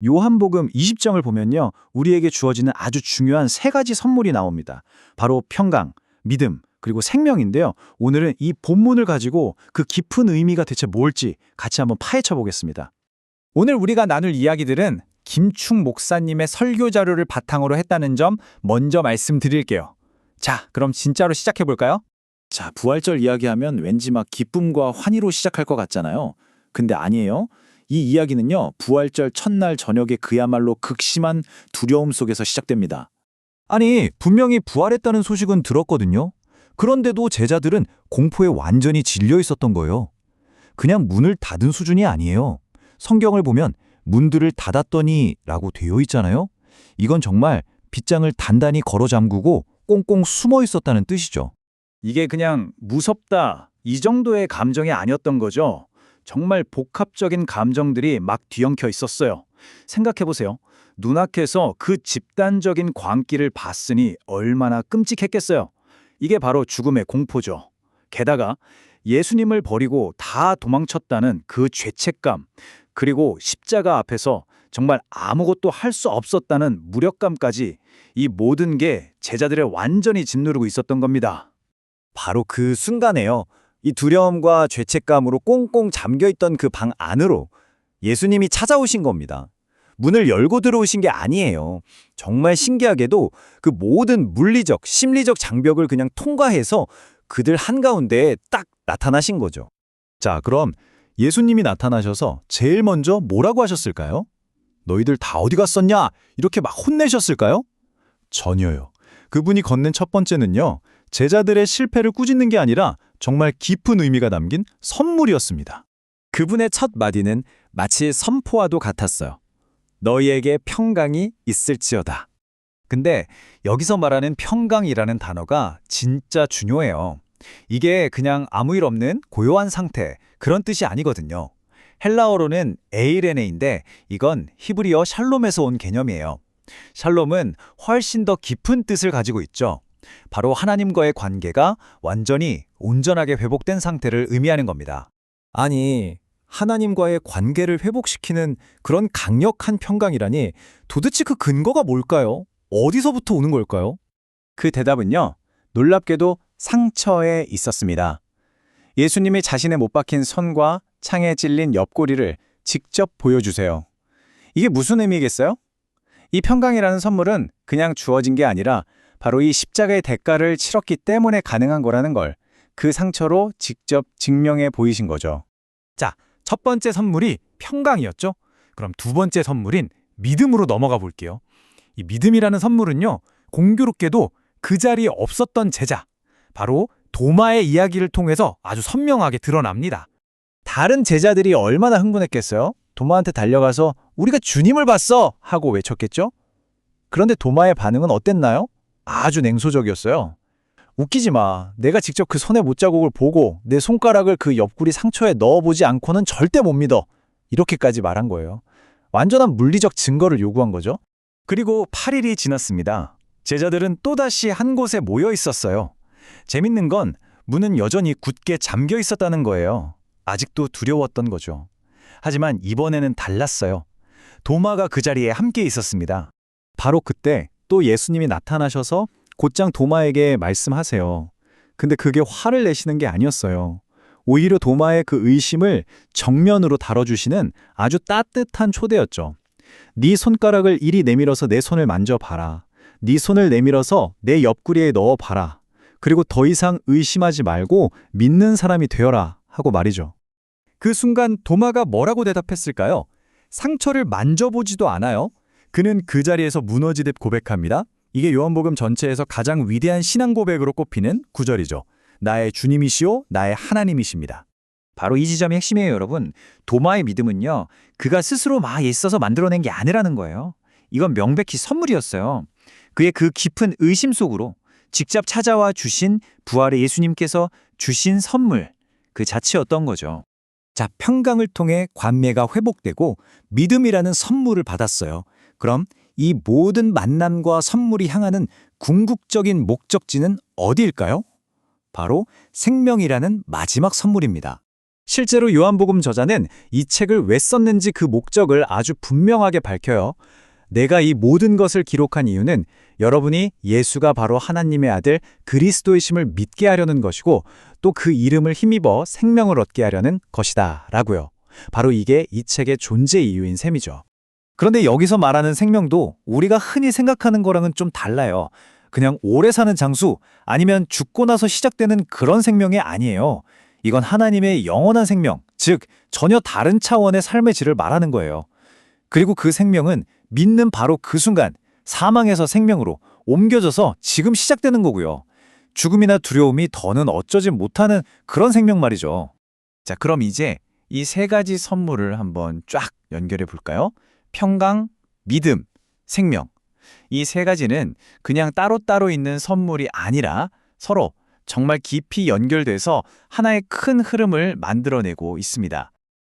요한복음 20장을 보면요. 우리에게 주어지는 아주 중요한 세 가지 선물이 나옵니다. 바로 평강, 믿음, 그리고 생명인데요. 오늘은 이 본문을 가지고 그 깊은 의미가 대체 뭘지 같이 한번 파헤쳐 보겠습니다. 오늘 우리가 나눌 이야기들은 김충 목사님의 설교 자료를 바탕으로 했다는 점 먼저 말씀드릴게요. 자, 그럼 진짜로 시작해 볼까요? 자, 부활절 이야기하면 왠지 막 기쁨과 환희로 시작할 것 같잖아요. 근데 아니에요. 이 이야기는요. 부활절 첫날 저녁에 그야말로 극심한 두려움 속에서 시작됩니다. 아니, 분명히 부활했다는 소식은 들었거든요. 그런데도 제자들은 공포에 완전히 질려 있었던 거예요. 그냥 문을 닫은 수준이 아니에요. 성경을 보면 문들을 닫았더니 라고 되어 있잖아요. 이건 정말 빗장을 단단히 걸어 잠그고 꽁꽁 숨어 있었다는 뜻이죠. 이게 그냥 무섭다 이 정도의 감정이 아니었던 거죠. 정말 복합적인 감정들이 막 뒤엉켜 있었어요. 생각해보세요. 눈앞에서 그 집단적인 광기를 봤으니 얼마나 끔찍했겠어요. 이게 바로 죽음의 공포죠. 게다가 예수님을 버리고 다 도망쳤다는 그 죄책감, 그리고 십자가 앞에서 정말 아무것도 할 수 없었다는 무력감까지 이 모든 게 제자들을 완전히 짓누르고 있었던 겁니다. 바로 그 순간에요. 이 두려움과 죄책감으로 꽁꽁 잠겨있던 그 방 안으로 예수님이 찾아오신 겁니다. 문을 열고 들어오신 게 아니에요. 정말 신기하게도 그 모든 물리적, 심리적 장벽을 그냥 통과해서 그들 한가운데에 딱 나타나신 거죠. 자, 그럼 예수님이 나타나셔서 제일 먼저 뭐라고 하셨을까요? 너희들 다 어디 갔었냐? 이렇게 막 혼내셨을까요? 전혀요. 그분이 건넨 첫 번째는요. 제자들의 실패를 꾸짖는 게 아니라 정말 깊은 의미가 담긴 선물이었습니다. 그분의 첫 마디는 마치 선포와도 같았어요. 너희에게 평강이 있을지어다. 근데 여기서 말하는 평강이라는 단어가 진짜 중요해요. 이게 그냥 아무 일 없는 고요한 상태, 그런 뜻이 아니거든요. 헬라어로는 에이레네인데 이건 히브리어 샬롬에서 온 개념이에요. 샬롬은 훨씬 더 깊은 뜻을 가지고 있죠. 바로 하나님과의 관계가 완전히 온전하게 회복된 상태를 의미하는 겁니다. 아니, 하나님과의 관계를 회복시키는 그런 강력한 평강이라니 도대체 그 근거가 뭘까요? 어디서부터 오는 걸까요? 그 대답은요. 놀랍게도 상처에 있었습니다. 예수님이 자신의 못 박힌 손과 창에 찔린 옆구리를 직접 보여주세요. 이게 무슨 의미겠어요? 이 평강이라는 선물은 그냥 주어진 게 아니라 바로 이 십자가의 대가를 치렀기 때문에 가능한 거라는 걸 그 상처로 직접 증명해 보이신 거죠. 자, 첫 번째 선물이 평강이었죠? 그럼 두 번째 선물인 믿음으로 넘어가 볼게요. 이 믿음이라는 선물은요, 공교롭게도 그 자리에 없었던 제자, 바로 도마의 이야기를 통해서 아주 선명하게 드러납니다. 다른 제자들이 얼마나 흥분했겠어요? 도마한테 달려가서 우리가 주님을 봤어! 하고 외쳤겠죠? 그런데 도마의 반응은 어땠나요? 아주 냉소적이었어요. 웃기지 마. 내가 직접 그 손의 못자국을 보고 내 손가락을 그 옆구리 상처에 넣어보지 않고는 절대 못 믿어. 이렇게까지 말한 거예요. 완전한 물리적 증거를 요구한 거죠. 그리고 8일이 지났습니다. 제자들은 또다시 한 곳에 모여 있었어요. 재밌는 건 문은 여전히 굳게 잠겨 있었다는 거예요. 아직도 두려웠던 거죠. 하지만 이번에는 달랐어요. 도마가 그 자리에 함께 있었습니다. 바로 그때 또 예수님이 나타나셔서 곧장 도마에게 말씀하세요. 근데 그게 화를 내시는 게 아니었어요. 오히려 도마의 그 의심을 정면으로 다뤄주시는 아주 따뜻한 초대였죠. 네 손가락을 이리 내밀어서 내 손을 만져봐라. 네 손을 내밀어서 내 옆구리에 넣어봐라. 그리고 더 이상 의심하지 말고 믿는 사람이 되어라 하고 말이죠. 그 순간 도마가 뭐라고 대답했을까요? 상처를 만져보지도 않아요. 그는 그 자리에서 무너지듯 고백합니다. 이게 요한복음 전체에서 가장 위대한 신앙 고백으로 꼽히는 구절이죠. 나의 주님이시오, 나의 하나님이십니다. 바로 이 지점이 핵심이에요, 여러분. 도마의 믿음은요. 그가 스스로 막 애써서 만들어낸 게 아니라는 거예요. 이건 명백히 선물이었어요. 그의 그 깊은 의심 속으로 직접 찾아와 주신 부활의 예수님께서 주신 선물, 그 자체였던 거죠. 자, 평강을 통해 관계가 회복되고 믿음이라는 선물을 받았어요. 그럼 이 모든 만남과 선물이 향하는 궁극적인 목적지는 어디일까요? 바로 생명이라는 마지막 선물입니다. 실제로 요한복음 저자는 이 책을 왜 썼는지 그 목적을 아주 분명하게 밝혀요. 내가 이 모든 것을 기록한 이유는 여러분이 예수가 바로 하나님의 아들 그리스도이심을 믿게 하려는 것이고 또 그 이름을 힘입어 생명을 얻게 하려는 것이다 라고요. 바로 이게 이 책의 존재 이유인 셈이죠. 그런데 여기서 말하는 생명도 우리가 흔히 생각하는 거랑은 좀 달라요. 그냥 오래 사는 장수 아니면 죽고 나서 시작되는 그런 생명이 아니에요. 이건 하나님의 영원한 생명, 즉 전혀 다른 차원의 삶의 질을 말하는 거예요. 그리고 그 생명은 믿는 바로 그 순간 사망에서 생명으로 옮겨져서 지금 시작되는 거고요. 죽음이나 두려움이 더는 어쩌지 못하는 그런 생명 말이죠. 자, 그럼 이제 이 세 가지 선물을 한번 쫙 연결해 볼까요? 평강, 믿음, 생명. 이 세 가지는 그냥 따로따로 있는 선물이 아니라 서로 정말 깊이 연결돼서 하나의 큰 흐름을 만들어내고 있습니다.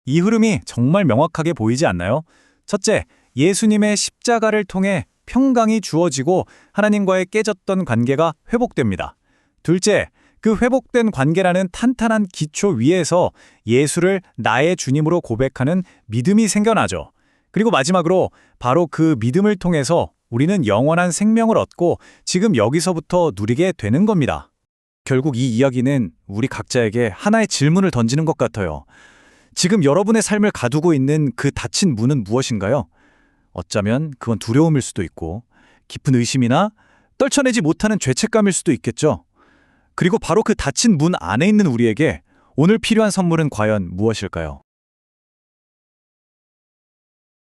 이 흐름이 정말 명확하게 보이지 않나요? 첫째, 예수님의 십자가를 통해 평강이 주어지고 하나님과의 깨졌던 관계가 회복됩니다. 둘째, 그 회복된 관계라는 탄탄한 기초 위에서 예수를 나의 주님으로 고백하는 믿음이 생겨나죠. 그리고 마지막으로 바로 그 믿음을 통해서 우리는 영원한 생명을 얻고 지금 여기서부터 누리게 되는 겁니다. 결국 이 이야기는 우리 각자에게 하나의 질문을 던지는 것 같아요. 지금 여러분의 삶을 가두고 있는 그 닫힌 문은 무엇인가요? 어쩌면 그건 두려움일 수도 있고 깊은 의심이나 떨쳐내지 못하는 죄책감일 수도 있겠죠. 그리고 바로 그 닫힌 문 안에 있는 우리에게 오늘 필요한 선물은 과연 무엇일까요?